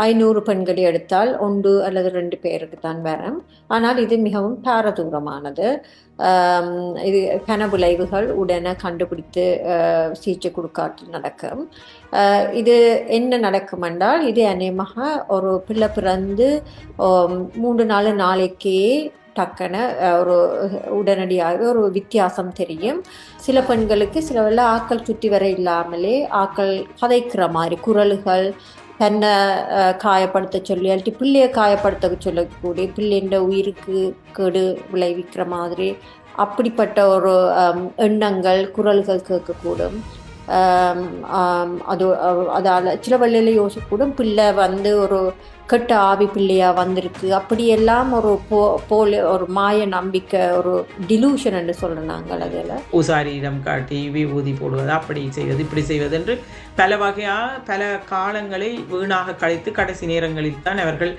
500 பெண்களை எடுத்தால் 1 அல்லது 2 பேருக்கு தான் வரும். ஆனால் இது மிகவும் பாரதூரமானது. ஆம், இது கனவிளைவுகள் உடனே கண்டுபிடித்து சிகிச்சை கொடுக்காட்டி நடக்கும். இது என்ன நடக்கும் என்றால், இது அநேகமாக ஒரு பிள்ளை பிறந்து 3-4 நாளைக்கே டக்குன ஒரு உடனடியாக ஒரு வித்தியாசம் தெரியும். சில பெண்களுக்கு சில வேளை ஆக்கள் சுற்றி வர இல்லாமலே ஆக்கள் கதைக்கிற மாதிரி குரல்கள், தன்னை காயப்படுத்த சொல்லி அல்லாட்டி பிள்ளையை காயப்படுத்த சொல்லக்கூடிய பிள்ளைன்ற உயிருக்கு கேடு விளைவிக்கிற மாதிரி அப்படிப்பட்ட ஒரு எண்ணங்கள் குரல்கள் கேட்கக்கூடும். அது அதால் சில வழியில் யோசிக்கக்கூடும் பிள்ளை வந்து ஒரு கெட்ட ஆவி பிள்ளையா வந்திருக்கு அப்படியெல்லாம் ஒரு ஒரு மாய நம்பிக்கை, ஒரு டிலூஷன் என்று சொல்கிறோம் நாங்கள். அதில் உசாரியிடம் காட்டி விபூதி போடுவது, அப்படி செய்வது இப்படி செய்வது என்று பல வகையாக பல காலங்களை வீணாக கழித்து கடைசி நேரங்களில் தான் அவர்கள்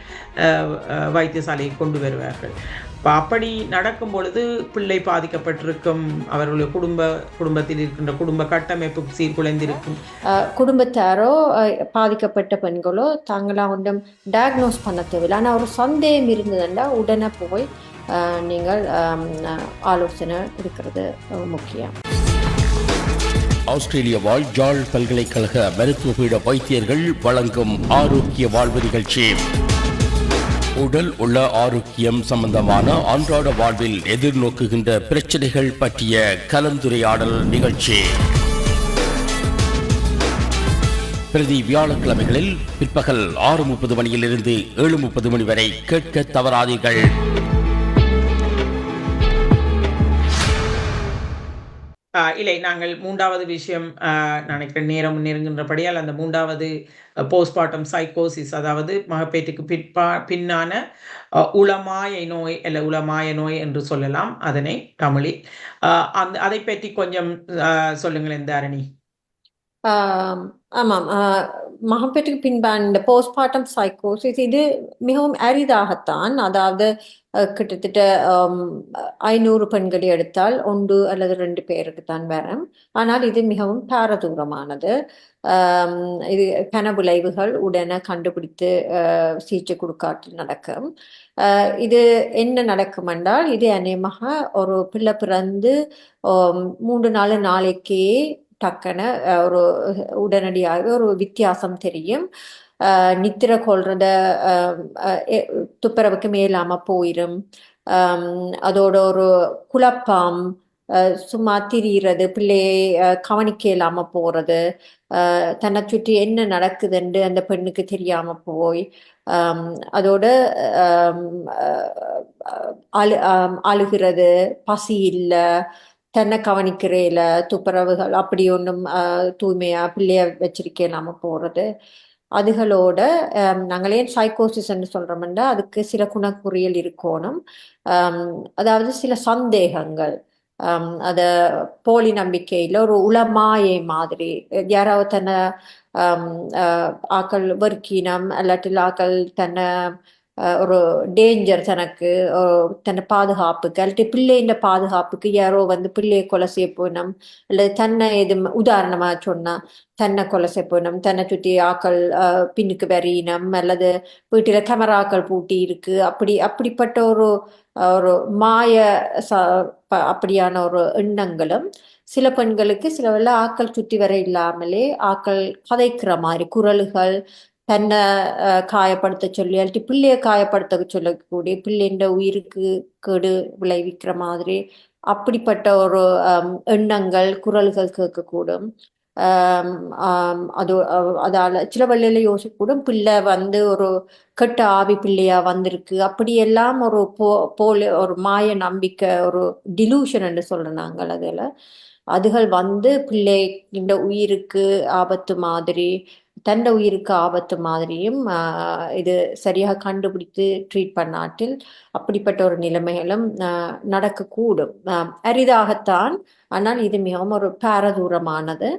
வைத்தியசாலையை கொண்டு வருவார்கள். இப்போ அப்படி நடக்கும் பொழுது பிள்ளை பாதிக்கப்பட்டிருக்கும், அவர்களுடைய குடும்பத்தில் இருக்கின்ற குடும்ப கட்டமைப்பு சீர்குலைந்திருக்கும். குடும்பத்தாரோ பாதிக்கப்பட்ட பெண்களோ தாங்களாம் ஒன்றும் டயக்னோஸ் பண்ண தேவையில்லை. ஆனால் ஒரு சந்தேகம் இருந்ததுன்னா உடனே போய் நீங்கள் ஆலோசனை இருக்கிறது முக்கியம். ஆஸ்திரேலிய வாழ் ஜாழ் பல்கலைக்கழக மருத்துவ பீட வைத்தியர்கள் வழங்கும் ஆரோக்கிய வாழ்வு நிகழ்ச்சி. உடல் உள்ள ஆரோக்கியம் சம்பந்தமான அன்றாட வாழ்வில் எதிர்நோக்குகின்ற பிரச்சனைகள் பற்றிய கலந்துரையாடல் நிகழ்ச்சி பிரதி வியாழக்கிழமைகளில் பிற்பகல் 6:30 மணியிலிருந்து 7:30 மணி வரை கேட்க தவறாதீர்கள். இல்லை, நாங்கள் மூன்றாவது விஷயம் நினைக்கிற நேரம் நெருங்குகின்றபடியால் அந்த மூன்றாவது போஸ்ட்மார்ட்டம் சைக்கோசிஸ், அதாவது மகப்பேற்றுக்கு பின்னான உளமாய நோய் அல்ல உளமாய நோய் என்று சொல்லலாம் அதனை தமிழில். அதை பற்றி கொஞ்சம் சொல்லுங்கள் தாரணி. ஆமாம், மகப்பேற்றுக்கு பின்பான் இந்த போஸ்ட்மார்ட்டம் சைக்கோசிஸ் இது மிகவும் அரிதாகத்தான். அதாவது கிட்டத்தட்ட 500 பெண்களை எடுத்தால் 1 அல்லது 2 பேருக்கு தான் வரும். ஆனால் இது மிகவும் பாரதூரமானது. இது கனவிளைவுகள் உடனே கண்டுபிடித்து சிகிச்சை கொடுக்காட்டி நடக்கும். இது என்ன நடக்கும் என்றால், இது அநேகமாக ஒரு பிள்ளை பிறந்து 3-4 நாளைக்கே டக்குன ஒரு உடனடியாக ஒரு வித்தியாசம் தெரியும். நித்திர கொள்றத துப்புரவுக்கு மேலாம போயிடும். அதோட ஒரு குழப்பம், சும்மா திரியிறது, பிள்ளையை கவனிக்க இல்லாம போறது, தன்னை சுற்றி என்ன நடக்குதுன்னு அந்த பெண்ணுக்கு தெரியாம போய் அதோட அழுகிறது, பசி இல்லை, தன்னை கவனிக்கிறேல, துப்புரவுகள் அப்படி ஒன்றும் தூய்மையா பிள்ளைய வச்சிருக்க இல்லாம போறது. அதுகளோட நாங்கள் ஏன் சைக்கோசிஸ்ன்னு சொல்றோம்னா அதுக்கு சில குணக்குறியல் இருக்கணும். அதாவது சில சந்தேகங்கள், அத போலி நம்பிக்கையில் ஒரு உளமாயை மாதிரி யாராவது தன்னை ஆக்கள் வெறுக்கினம் இல்லாட்டில் ஆக்கள் தன்னை ஒரு டேஞ்சர் தனக்கு தன்னை பாதுகாப்புக்கு அல்லாட்டி பிள்ளைன்ற பாதுகாப்புக்கு யாரோ வந்து பிள்ளையை கொலை செய்ய போனோம், அல்லது தன்னை எது உதாரணமாக சொன்னால் தன்னை கொலை செய்ய போனோம், தன்னை சுற்றி ஆக்கள் பின்னுக்கு வரையினம், அல்லது வீட்டில் கேமராக்கள் பூட்டி இருக்கு, அப்படிப்பட்ட ஒரு ஒரு மாய அப்படியான ஒரு எண்ணங்களும் சில பெண்களுக்கு சில வேளை ஆக்கள் சுற்றி வர இல்லாமலே ஆக்கள் கதைக்கிற மாதிரி குரல்கள், தன்னை காயப்படுத்த சொல்லி அல்லாட்டி பிள்ளையை காயப்படுத்த சொல்லக்கூடிய பிள்ளைன்ற உயிருக்கு கேடு விளைவிக்கிற மாதிரி அப்படிப்பட்ட ஒரு எண்ணங்கள் குரல்கள் கேட்கக்கூடும். அதால் சில வழியில் யோசிக்கக்கூடும் பிள்ளை வந்து ஒரு கெட்ட ஆவி பிள்ளையா வந்திருக்கு அப்படியெல்லாம் ஒரு ஒரு மாய நம்பிக்கை, ஒரு டிலூஷன் என்று சொல்கிறோம் நாங்கள். அதில் அதுகள் வந்து பிள்ளை இந்த உயிருக்கு ஆபத்து மாதிரி, தண்ட உயிருக்கு ஆபத்து மாதிரியும் இது சரியாக கண்டுபிடித்து ட்ரீட் பண்ணாட்டில் அப்படிப்பட்ட ஒரு நிலைமைகளும் நடக்கக்கூடும். அரிதாகத்தான், ஆனால் இது மிகவும் ஒரு பாரதூரமானது.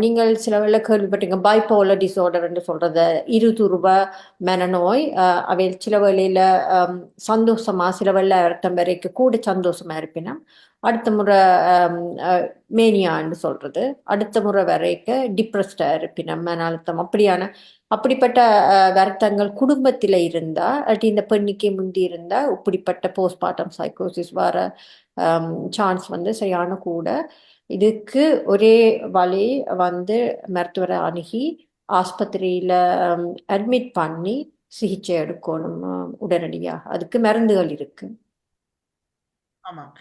நீங்கள் சில வேளை கேள்விப்பட்டீங்க பைப்போலர் டிசார்டர் என்று சொல்றது இருதுருவ மனநோய். அவை சில வேளையில சந்தோஷமா சில வேளை அர்த்தம் வரைக்கும் கூட சந்தோஷமா இருப்பினா அடுத்த முறை மேனியான்னு சொல்றது அடுத்த முறை வரைக்கும் டிப்ரெஸ்டா இருப்பினா மன அழுத்தம் அப்படிப்பட்ட வருத்தங்கள் குடும்பத்தில் இருந்தா அல்லது இந்த பெண்ணுக்கே முந்தி இருந்தா இப்படிப்பட்ட போஸ்ட்மார்ட்டம் சைக்கோசிஸ் வர சான்ஸ் வந்து சரியான கூட. இதுக்கு ஒரே வழி வந்து மருத்துவரை அணுகி ஆஸ்பத்திரியில அட்மிட் பண்ணி சிகிச்சை எடுக்கணும் உடனடியாக. அதுக்கு மருந்துகள் இருக்கு. ஆமாம்.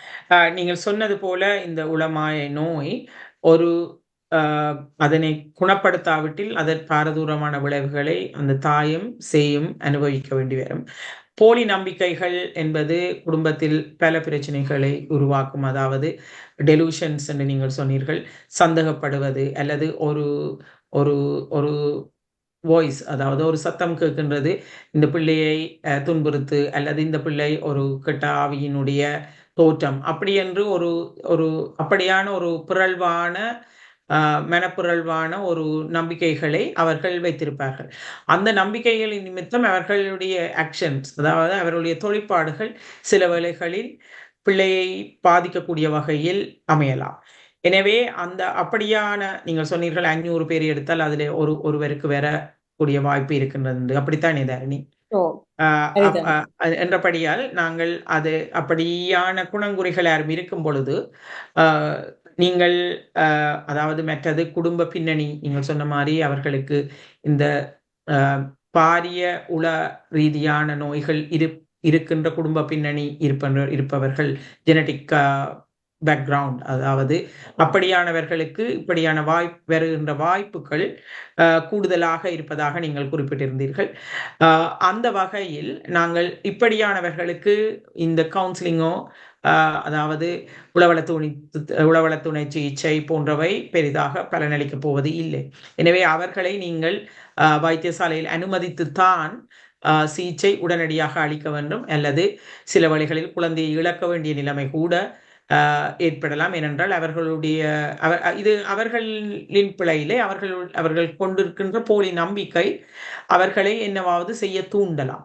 நீங்கள் சொன்னது போல இந்த உளமாய நோய் ஒரு அதனை குணப்படுத்தாவிட்டில் அதன் பாரதூரமான விளைவுகளை அந்த தாயும் சேயும் அனுபவிக்க வேண்டி வரும். போலி நம்பிக்கைகள் என்பது குடும்பத்தில் பல பிரச்சனைகளை உருவாக்கும். அதாவது டெலூஷன்ஸ் என்று நீங்கள் சொன்னீர்கள். சந்தேகப்படுவது அல்லது ஒரு ஒரு ஒரு வாய்ஸ், அதாவது ஒரு சத்தம் கேட்கின்றது, இந்த பிள்ளையை துன்புறுத்து அல்லது இந்த பிள்ளை ஒரு கெட்ட ஆவியினுடைய தோற்றம் அப்படி என்று ஒரு ஒரு அப்படியான ஒரு பிறழ்வான மனப்பிறழ்வான ஒரு நம்பிக்கைகளை அவர்கள் வைத்திருப்பார்கள். அந்த நம்பிக்கைகளின் நிமித்தம் அவர்களுடைய ஆக்ஷன்ஸ், அதாவது அவர்களுடைய தொழிற்பாடுகள் சில வேளைகளில் பிள்ளையை பாதிக்கக்கூடிய வகையில் அமையலாம். எனவே அந்த அப்படியான நீங்கள் சொன்னீர்கள் 500 பேர் எடுத்தால் அதில் ஒருவருக்கு வரக்கூடிய வாய்ப்பு இருக்கின்றது. அப்படித்தானே தாரணி? என்றபடியால் நாங்கள் அது அப்படியான குணங்குறிகள் யாரும் இருக்கும் பொழுது நீங்கள் அதாவது மற்றது குடும்ப பின்னணி நீங்கள் சொன்ன மாதிரி அவர்களுக்கு இந்த பாரிய உள ரீதியான நோய்கள் இருக்கின்ற குடும்ப பின்னணி இருப்பவர்கள் ஜெனட்டிக் பேக்ரவுண்ட், அதாவது அப்படியானவர்களுக்கு இப்படியான வருகின்ற வாய்ப்புகள் கூடுதலாக இருப்பதாக நீங்கள் குறிப்பிட்டிருந்தீர்கள். அந்த வகையில் நாங்கள் இப்படியானவர்களுக்கு இந்த கவுன்சிலிங்கோ அதாவது உளவள துணை சிகிச்சை போன்றவை பெரிதாக பலனளிக்கப் போவது இல்லை. எனவே அவர்களை நீங்கள் வைத்தியசாலையில் அனுமதித்துத்தான் சிகிச்சை உடனடியாக அளிக்க வேண்டும், அல்லது சில வழிகளில் குழந்தையை இழக்க வேண்டிய நிலைமை கூட ஏற்படலாம். ஏனென்றால் இது அவர்களின் பிழையிலே அவர்கள் கொண்டிருக்கின்ற போலி நம்பிக்கை அவர்களை என்னவாவது செய்ய தூண்டலாம்.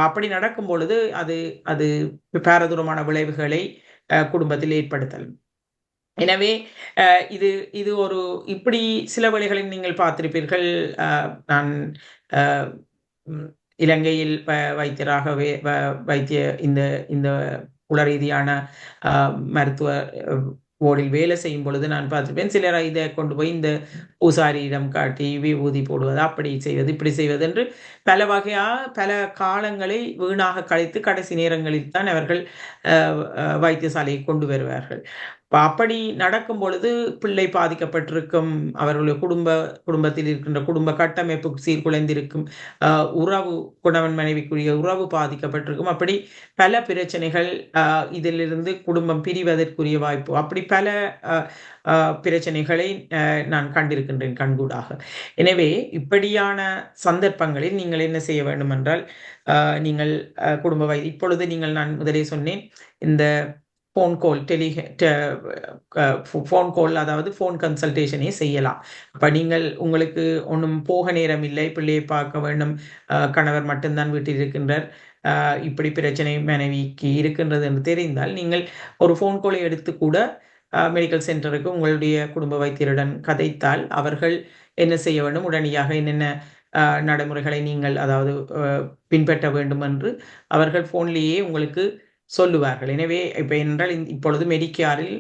அப்படி நடக்கும் பொழுது அது பாரதூரமான விளைவுகளை குடும்பத்தில் ஏற்படுத்தலாம். எனவே இது ஒரு இப்படி சில வழிகளில் நீங்கள் பார்த்திருப்பீர்கள். நான் இலங்கையில் வைத்தியராகவே இந்த உள ரீதியான மருத்துவ ஓடில் வேலை செய்யும் பொழுது நான் பார்த்திருப்பேன். சிலர் இதை கொண்டு போய் இந்த பூசாரியிடம் காட்டி விபூதி போடுவது, அப்படி செய்வது, இப்படி செய்வது என்று பல காலங்களை வீணாக கழித்து கடைசி நேரங்களில் தான் அவர்கள் வைத்தியசாலையை கொண்டு வருவார்கள். அப்படி நடக்கும் பொழுது பிள்ளை பாதிக்கப்பட்டிருக்கும், அவர்களுடைய குடும்பத்தில் இருக்கின்ற குடும்ப கட்டமைப்பு சீர்குலைந்திருக்கும், உறவு கணவன் மனைவிக்குரிய உறவு பாதிக்கப்பட்டிருக்கும். அப்படி பல பிரச்சனைகள், இதிலிருந்து குடும்பம் பிரிவதற்குரிய வாய்ப்பு, அப்படி பல பிரச்சனைகளை நான் கண்டிருக்கின்றேன் கண்கூடாக. எனவே இப்படியான சந்தர்ப்பங்களில் நீங்கள் என்ன செய்ய வேண்டும் என்றால், நீங்கள் இப்பொழுது நான் முதலே சொன்னேன், இந்த ஃபோன் கால் அதாவது ஃபோன் கன்சல்டேஷனே செய்யலாம். அப்போ உங்களுக்கு ஒன்றும் போக நேரம் இல்லை, பிள்ளையை பார்க்க வேண்டும், கணவர் மட்டும்தான் வீட்டில் இருக்கின்றார், இப்படி பிரச்சனை மனைவிக்கு இருக்கின்றது என்று தெரிந்தால் நீங்கள் ஒரு ஃபோன் காலை எடுத்து கூட மெடிக்கல் சென்டருக்கு உங்களுடைய குடும்ப வைத்தியருடன் கதைத்தால் அவர்கள் என்ன செய்ய வேண்டும், உடனடியாக என்னென்ன நடைமுறைகளை நீங்கள் அதாவது பின்பற்ற வேண்டும் என்று அவர்கள் ஃபோன்லேயே உங்களுக்கு சொல்லுவார்கள். எனவே என்றால் இப்பொழுது மெடிக்கேரில்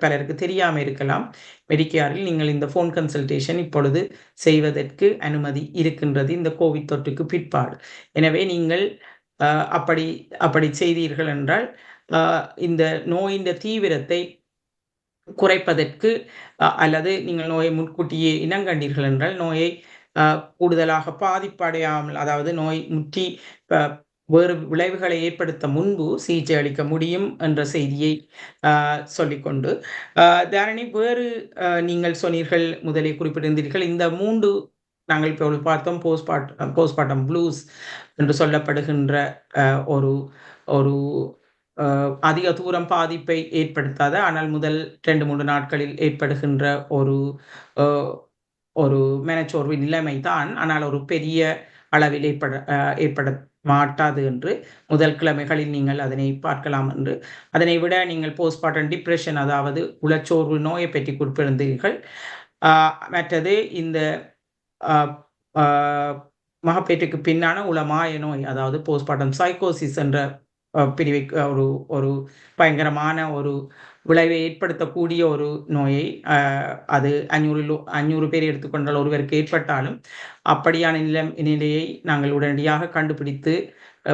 பலருக்கு தெரியாமல் இருக்கலாம், மெடிக்கேரில் நீங்கள் இந்த ஃபோன் கன்சல்டேஷன் இப்பொழுது செய்வதற்கு அனுமதி இருக்கின்றது இந்த கோவிட் தொற்றுக்கு பிற்பாடு. எனவே நீங்கள் அப்படி செய்தீர்கள் என்றால் இந்த நோயின் தீவிரத்தை குறைப்பதற்கு, அல்லது நீங்கள் நோயை முன்கூட்டியே இனங்கண்டீர்கள் என்றால் நோயை கூடுதலாக பாதிப்படையாமல், அதாவது நோய் முற்றி வேறு விளைவுகளை ஏற்படுத்த முன்பு சிகிச்சை அளிக்க முடியும் என்ற செய்தியை சொல்லிக்கொண்டு, தாரணி, வேறு நீங்கள் சொன்னீர்கள், முதலே குறிப்பிட்டிருந்தீர்கள், இந்த 3 நாங்கள் இப்போ பார்த்தோம், போஸ்ட்மார்ட்டம் ப்ளூஸ் என்று சொல்லப்படுகின்ற ஒரு அதிக தூரம் பாதிப்பை ஏற்படுத்தாத, ஆனால் முதல் 2-3 நாட்களில் ஏற்படுகின்ற ஒரு ஒரு மனச்சோர்வு நிலைமை தான், ஆனால் ஒரு பெரிய அளவில் ஏற்பட மாட்டாது என்று முதல் கிழமைகளில் நீங்கள் அதனை பார்க்கலாம் என்று. அதனை விட நீங்கள் போஸ்ட்மார்ட்டம் டிப்ரெஷன், அதாவது உளச்சோர்வு நோயை பற்றி குறிப்பிடுந்தீர்கள். மற்றது இந்த மகப்பேற்றுக்கு பின்னான உளமாய நோய், அதாவது போஸ்ட்மார்ட்டம் சைக்கோசிஸ் என்ற பிரிவை ஒரு ஒரு பயங்கரமான ஒரு விளைவை ஏற்படுத்தக்கூடிய ஒரு நோயை, அது 500 பேர் எடுத்துக்கொண்டால் ஒருவருக்கு ஏற்பட்டாலும் அப்படியான நிலையை நாங்கள் உடனடியாக கண்டுபிடித்து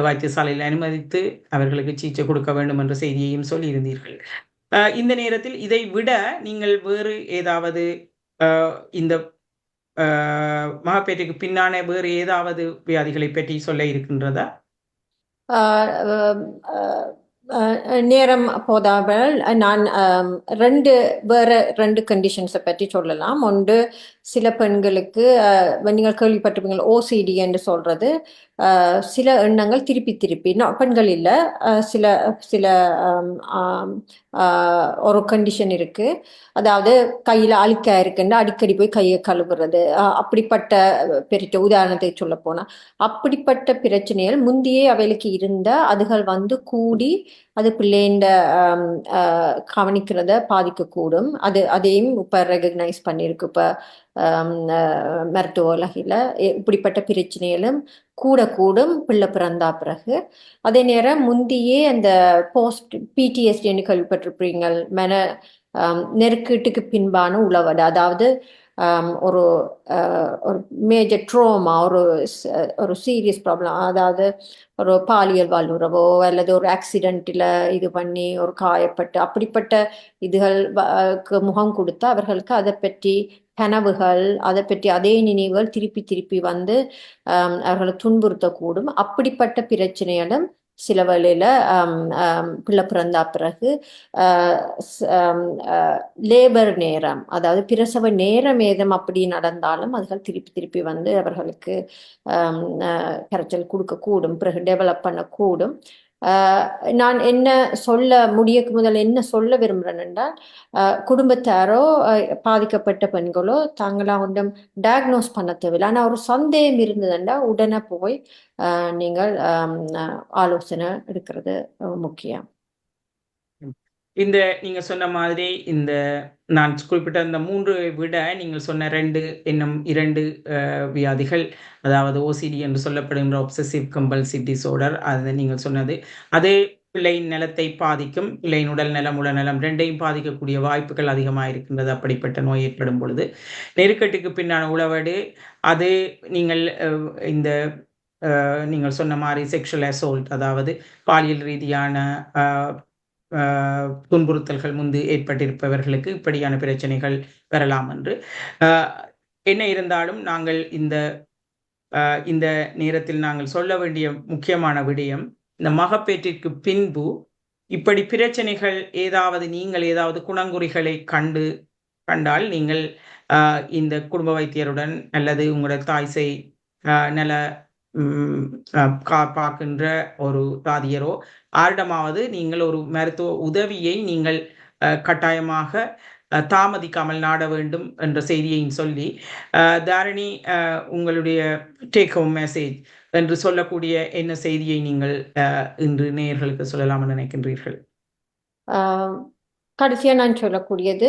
வைத்தியசாலையில் அனுமதித்து அவர்களுக்கு சிகிச்சை கொடுக்க வேண்டும் என்ற செய்தியையும் சொல்லியிருந்தீர்கள். இந்த நேரத்தில் இதை விட நீங்கள் வேறு ஏதாவது இந்த மகப்பேற்றுக்கு பின்னான வேறு ஏதாவது வியாதிகளை பற்றி சொல்ல இருக்கின்றதா? நேரம் போதாமல் நான் வேறு 2 கண்டிஷன்ஸை பற்றி சொல்லலாம். ஒன்று, சில பெண்களுக்கு நீங்கள் கேள்விப்பட்டிருப்பீங்க ஓசிடி என்று சொல்கிறது. சில எண்ணங்கள் திருப்பி திருப்பி, பெண்கள் இல்லை, சில சில ஒரு கண்டிஷன் இருக்குது. அதாவது கையில் அழுக்கா இருக்குன்னு அடிக்கடி போய் கையை கழுவுறது, அப்படிப்பட்ட பெரிய உதாரணத்தை சொல்ல போனால் அப்படிப்பட்ட பிரச்சனைகள் முந்தையே அவைகளுக்கு இருந்த அதுகள் வந்து கூடி அது பிள்ளைண்ட கவனிக்கிறத பாதிக்கக்கூடும். அதையும் இப்போ ரெகக்னைஸ் பண்ணியிருக்கு. இப்போ மருத்துவ உலகில் இப்படிப்பட்ட பிரச்சனைகளும் கூடும் பிள்ளை பிறந்தா பிறகு. அதே நேரம் முந்தையே அந்த பிடிஎஸ்டின்னு கேள்விப்பட்டிருப்பீங்க, நெருக்கீட்டுக்கு பின்பான உளவடை. அதாவது ஒரு மேஜர் ட்ரோமா, ஒரு சீரியஸ் ப்ராப்ளம், அதாவது ஒரு பாலியல் வல்லுறவோ அல்லது ஒரு ஆக்சிடென்ட்டில் இது பண்ணி ஒரு காயப்பட்டு அப்படிப்பட்ட இதுகளுக்கு முகம் கொடுத்தா அவர்களுக்கு அதை பற்றி கனவுகள், அதை பற்றி அதே நினைவுகள் திருப்பி திருப்பி வந்து அவர்களை துன்புறுத்தக்கூடும். அப்படிப்பட்ட பிரச்சனைகளும் சில வேளையில் பிள்ளை பிறந்தா பிறகு லேபர் நேரம், அதாவது பிரசவ நேரம் ஏதம் அப்படி நடந்தாலும் அதுகள் திருப்பி திருப்பி வந்து அவர்களுக்கு கரைச்சல் கொடுக்கக்கூடும், பிறகு டெவலப் பண்ணக்கூடும். நான் என்ன சொல்ல முதல்ல என்ன சொல்ல விரும்புகிறேன் என்றால், குடும்பத்தாரோ பாதிக்கப்பட்ட பெண்களோ தாங்களாக ஒன்றும் டயக்னோஸ் பண்ண தேவையில்லை. ஆனால் ஒரு சந்தேகம் இருந்ததுன்னா உடனே போய் நீங்கள் ஆலோசனை எடுக்கிறது முக்கியம். இந்த நீங்க சொன்ன மாதிரி இந்த நான் குறிப்பிட்ட இந்த 3 விட நீங்கள் சொன்ன 2 வியாதிகள், அதாவது ஓசிடி என்று சொல்லப்படுகின்ற ஒப்சசிவ் கம்பல்சிவ் டிஸார்டர், அது நீங்கள் சொன்னது அது பிள்ளையின் நலத்தை பாதிக்கும். பிள்ளையின் உடல் நலம் உள நலம் 2ஐயும் பாதிக்கக்கூடிய வாய்ப்புகள் அதிகமாக இருக்கின்றது அப்படிப்பட்ட நோய் ஏற்படும் பொழுது. நெருக்கட்டுக்கு பின்னான உளவடு, அது நீங்கள் இந்த நீங்கள் சொன்ன மாதிரி செக்ஷுவல் அசால்ட், அதாவது பாலியல் ரீதியான துன்புறுத்தல்கள் முன்பு ஏற்பட்டிருப்பவர்களுக்கு இப்படியான பிரச்சனைகள் வரலாம் என்று. என்ன இருந்தாலும் நாங்கள் இந்த நேரத்தில் நாங்கள் சொல்ல வேண்டிய முக்கியமான விடயம், இந்த மகப்பேற்றிற்கு பின்பு இப்படி பிரச்சனைகள் நீங்கள் ஏதாவது குணங்குறிகளை கண்டால் நீங்கள் இந்த குடும்ப வைத்தியருடன் அல்லது உங்களோட தாய் சேய் நல பார்க்கின்ற ஒரு தாதியரோ ஆரிடமாவது நீங்கள் ஒரு மருத்துவ உதவியை நீங்கள் கட்டாயமாக தாமதிக்காமல் நாட வேண்டும் என்ற செய்தியையும் சொல்லி, தாரணி, உங்களுடைய டேக் ஹோம் மெசேஜ் என்று சொல்லக்கூடிய என்ன செய்தியை நீங்கள் இன்று நேயர்களுக்கு சொல்லலாம் நினைக்கின்றீர்கள்? கடைசியாக நான் சொல்லக்கூடியது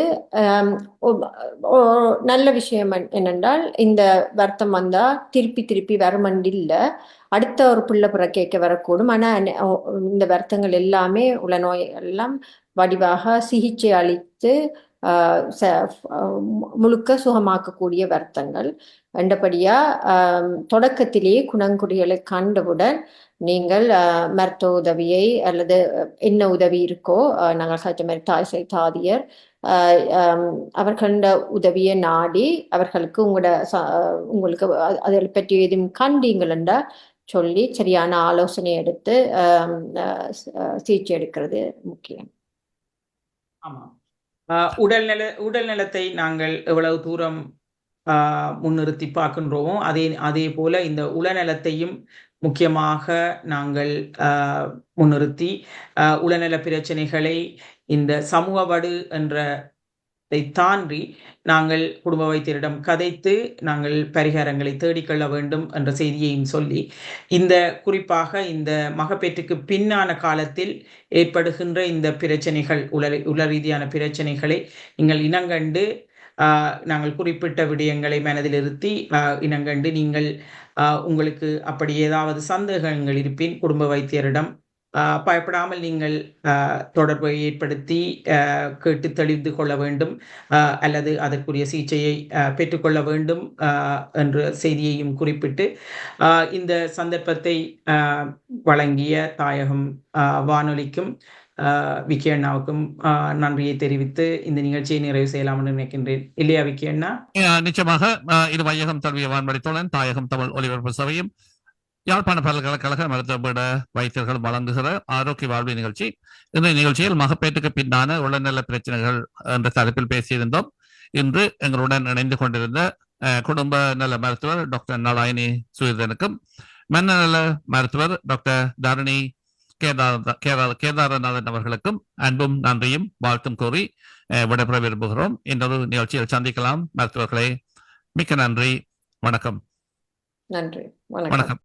நல்ல விஷயம் என்னென்றால், இந்த வருத்தம் வந்தால் திருப்பி திருப்பி வரமண்டில்லை, அடுத்த ஒரு பிள்ளை பிற கேட்க வரக்கூடும். ஆனால் இந்த வருத்தங்கள் எல்லாமே உளநோய் எல்லாம் வடிவாக சிகிச்சை அளித்து முழுக்க சுகமாக்கக்கூடிய வருத்தங்கள். ரெண்டபடியாக தொடக்கத்திலேயே குணங்குறிகளை கண்டவுடன் நீங்கள் மருத்துவ உதவியை அல்லது என்ன உதவி இருக்கோ, நாங்கள் சொல்ற மாதிரி தாய் சேய் தாதியர் அவர்கள உதவியை நாடி அவர்களுக்கு உங்களுக்கு அதை பற்றி எதுவும் கண்டீங்களா சொல்லி சரியான ஆலோசனை எடுத்து சிகிச்சை எடுக்கிறது முக்கியம். ஆமாம். உடல் நலத்தை நாங்கள் எவ்வளவு தூரம் முன்னிறுத்தி பார்க்கின்றோமோ அதே போல இந்த உளநலத்தையும் முக்கியமாக நாங்கள் முன்னிறுத்தி உளநல பிரச்சனைகளை இந்த சமூக வடு என்றதை தாண்டி நாங்கள் குடும்ப வைத்தியரிடம் கதைத்து நாங்கள் பரிகாரங்களை தேடிக்கொள்ள வேண்டும் என்ற செய்தியையும் சொல்லி இந்த குறிப்பாக இந்த மகப்பேற்றுக்கு பின்னான காலத்தில் ஏற்படுகின்ற இந்த பிரச்சனைகள் உள ரீதியான பிரச்சனைகளை நீங்கள் இனங்கண்டு நாங்கள் குறிப்பிட்ட விடயங்களை மனதில் இருத்தி இனங்கண்டு நீங்கள் உங்களுக்கு அப்படி ஏதாவது சந்தேகங்கள் இருப்பின் குடும்ப வைத்தியரிடம் பயப்படாமல் நீங்கள் தொடர்பை ஏற்படுத்தி கேட்டு தெளிந்து கொள்ள வேண்டும் அல்லது அதற்குரிய சிகிச்சையை பெற்றுக்கொள்ள வேண்டும் என்ற செய்தியையும் குறிப்பிட்டு இந்த சந்தர்ப்பத்தை வழங்கிய தாயகம் வானொலிக்கும் விக்கி அண்ணாவுக்கும் நன்றியை தெரிவித்து இந்த நிகழ்ச்சியை நிறைவு செய்யலாம் என்று நினைக்கின்றேன். இல்லையா விக்கி அண்ணா? நிச்சயமாக இது வையகம் தழுவிய வான்வழி தோழன் தாயகம் தமிழ் ஒலிபரப்பு சபையும் யாழ்ப்பாண பல்கலைக்கழக மருத்துவ வைத்தியர்கள் வழங்குகிற ஆரோக்கிய வாழ்வு நிகழ்ச்சி. இந்த நிகழ்ச்சியில் மகப்பேற்றுக்கு பின்னான உடல்நல பிரச்சனைகள் என்ற தலைப்பில் பேசியிருந்தோம். இன்று எங்களுடன் இணைந்து கொண்டிருந்த குடும்ப நல மருத்துவர் டாக்டர் நலாயினி சுயதனுக்கும் மனநல மருத்துவர் டாக்டர் தரணி கேதாரநாதன் அவர்களுக்கும் அன்பும் நன்றியும் வாழ்த்தும் கூறி விடைபெற விரும்புகிறோம். இன்னொரு நிகழ்ச்சியில் சந்திக்கலாம் மருத்துவர்களே. மிக்க நன்றி. வணக்கம். நன்றி. வணக்கம்.